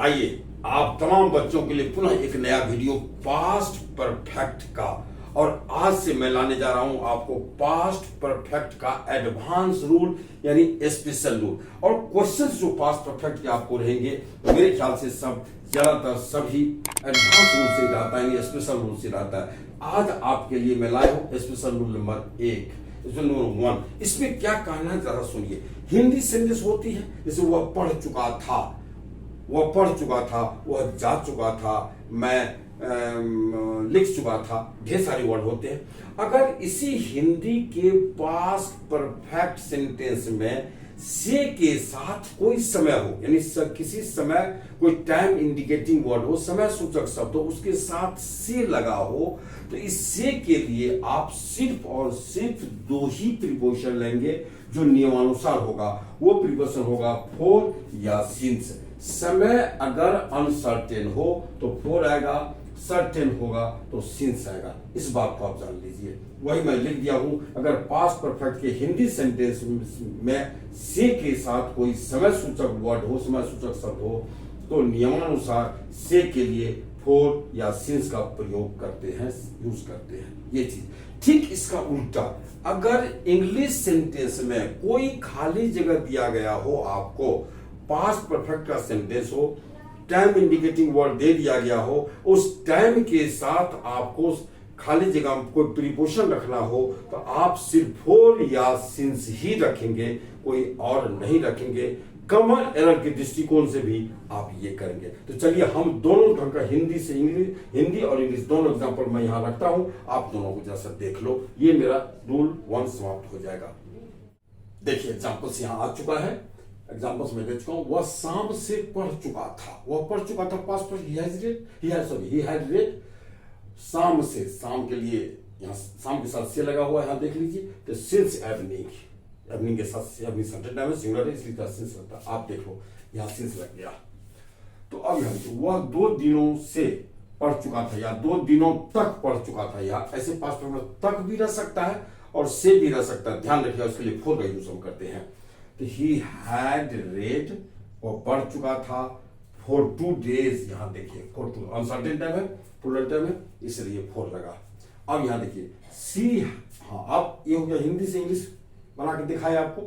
आइए आप तमाम बच्चों के लिए पुनः एक नया वीडियो पास्ट परफेक्ट का, और आज से मैं लाने जा रहा हूं आपको पास्ट परफेक्ट का एडवांस रूल यानी स्पेशल रूल। और क्वेश्चंस जो पास्ट परफेक्ट के आपको रहेंगे मेरे ख्याल से सब ज्यादातर सभी एडवांस रूल से रहता है यानी स्पेशल रूल से रहता है। आज आपके लिए मैं लाया हूं स्पेशल रूल नंबर 1, नंबर 1। इसमें क्या कहना है जरा सुनिए। हिंदी सेंटेंस होती है जैसे वह पढ़ चुका था, वह पढ़ चुका था, वह जा चुका था, मैं लिख चुका था, ढेर सारे वर्ड होते हैं। अगर इसी हिंदी के पास्ट परफेक्ट सेंटेंस में से के साथ कोई समय हो यानी किसी समय कोई टाइम इंडिकेटिंग वर्ड हो, समय सूचक शब्द हो, उसके साथ से लगा हो, तो इस से के लिए आप सिर्फ और सिर्फ दो ही प्रीपोजिशन लेंगे जो नियमानुसार होगा। वो प्रीपोजिशन होगा फॉर या सिंस। समय अगर अनसर्टेन हो तो फॉर आएगा, सर्टेन होगा तो सिंस आएगा। इस बात को आप जान लीजिए। वही मैं लिख दिया हूं। अगर पास्ट परफेक्ट के हिंदी सेंटेंस में से के साथ कोई समय सूचक वर्ड हो, समय सूचक शब्द हो, तो नियमानुसार से के लिए फॉर या सिंस का प्रयोग करते हैं, यूज करते हैं। ये चीज ठीक इसका उल्टा, अगर इंग्लिश सेंटेंस में कोई खाली जगह दिया गया हो, आपको पास्ट परफेक्ट का सेंटेंस हो, टाइम इंडिकेटिंग वर्ड दे दिया गया हो, उस टाइम के साथ आपको खाली जगह में कोई प्रीपोजिशन रखना हो, तो आप सिर्फ फॉर या सिंस ही रखेंगे, कोई और नहीं रखेंगे। कॉमन एरर के दृष्टिकोण से भी आप ये करेंगे। तो चलिए हम दोनों ढंग का हिंदी से इंग्लिश, हिंदी और इंग्लिश दोनों एग्जांपल मैं यहां रखता हूं, आप दोनों को जैसा देख लो। ये मेरा रूल 1 समाप्त हो जाएगा। देखिए एग्जांपल्स यहां आ चुका है। एग्जांपल्स में दे चुका हूं। वह शाम से पढ़ चुका था, वह पढ़ चुका था, पास्ट पर ही हैड रेड। शाम से, शाम के लिए यहां शाम के साथ से लगा हुआ है, यहां देख लीजिए। तो सिंस इवनिंग के साथ से, अभी सब्जेक्ट नाम है सिंगुलर है इसलिए सिंस लगता है। आप देख लो यहां सिंस लग गया। तो अब यहां वह 2 दिनों से पढ़ चुका था या 2 दिनों तक पढ़ चुका था, या ऐसे पास्ट में तक भी रह सकता है और से भी रह सकता है। ध्यान रखिए उसके लिए फॉर का यूज हम करते हैं। तो ही हैड रेड, वो पढ़ चुका था, फॉर 2 डेज। यहां देखिए फॉर 2 अनसर्टेन टाइम है, प्लूरल टाइम है, इसलिए फॉर लगा। अब यहां देखिए सी, हाँ अब ये हो गया हिंदी से इंग्लिश बना के दिखाया आपको।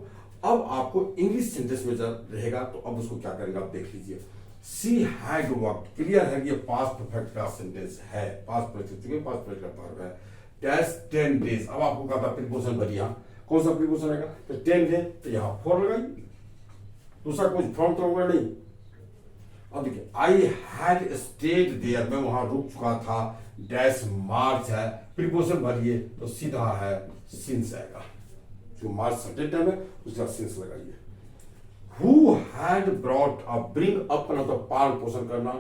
अब आपको इंग्लिश सेंटेंस में जब रहेगा तो अब उसको क्या करेंगे आप देख लीजिए। सी हैड वर्कड, क्लियर है कि ये पास्ट परफेक्ट का सेंटेंस है, पास्ट परफेक्ट, पास्ट परफेक्ट का वर्ब है। Dash 10 days. अब आपको कहा था प्रीपोजिशन भरिया, कौन सा प्रीपोजिशन आएगा? तो 10 है तो यहां फॉर लगाइए, दूसरा कुछ फ्रॉम तो होगा नहीं। अब देखिए आई हैड स्टेड देयर, मैं वहां रुक चुका था, डैश मार्च है, प्रीपोजिशन भरिए तो सीधा है सिंस आएगा। जो मार्च सर्टेन टाइम है उसका सिंस लगाइए। Who had brought up, bring up करना तो पालन पोषण करना।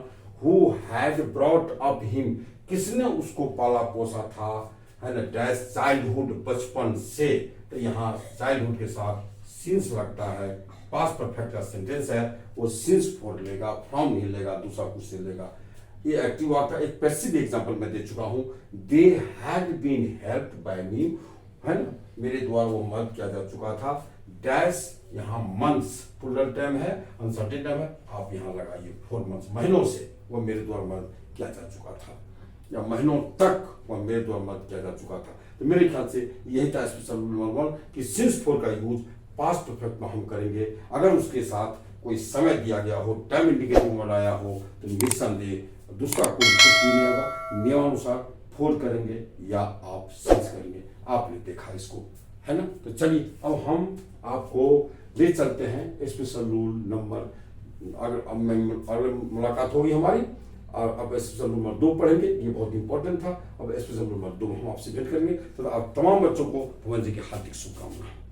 Who had brought up him, किसने उसको पाला पोसा था, है ना। डैश चाइल्डहुड, बचपन से, तो यहाँ चाइल्डहुड के साथ सिंस लगता है। पास्ट परफेक्ट का सेंटेंस है, वो सिंस फॉर लेगा, फ्रॉम नहीं लेगा, दूसरा कुछ से लेगा। ये एक्टिव वर्ब का एक पैसिव एग्जांपल मैं दे चुका हूं। They had been helped by me, है ना, मेरे द्वारा वो मदद किया जा चुका था। डैश यहाँ मंथ्स, प्लूरल टाइम है, अनसर्टेन टाइम है, आप यहाँ लगाइए 4 मंथ्स, महीनों से वो मेरे द्वारा मदद किया जा चुका था, या महीनों तक वह मेरे द्वारा मदद किया जा चुका था। तो मेरे ख्याल से यही था स्पेशल रूल नंबर 1 कि सिंस फॉर का यूज पास्ट परफेक्ट में हम करेंगे अगर उसके साथ कोई समय दिया गया हो, टाइम इंडिकेटिंग वर्ड आया हो, तो निस्संदेह दूसरा कोई कुछ भी नहीं आएगा, नियमानुसार फॉर करेंगे या आप सिंस करेंगे। आपने देखा इसको, है ना। तो चलिए अब हम आपको ले चलते हैं स्पेशल रूल नंबर, अगर मुलाकात होगी हमारी, और अब स्पेशल रूल नंबर 2 पढ़ेंगे। ये बहुत इंपॉर्टेंट था। अब स्पेशल रूल नंबर 2 हम आपसे भेंट करेंगे। तो आप तमाम बच्चों को भगवान जी की हार्दिक शुभकामनाएं।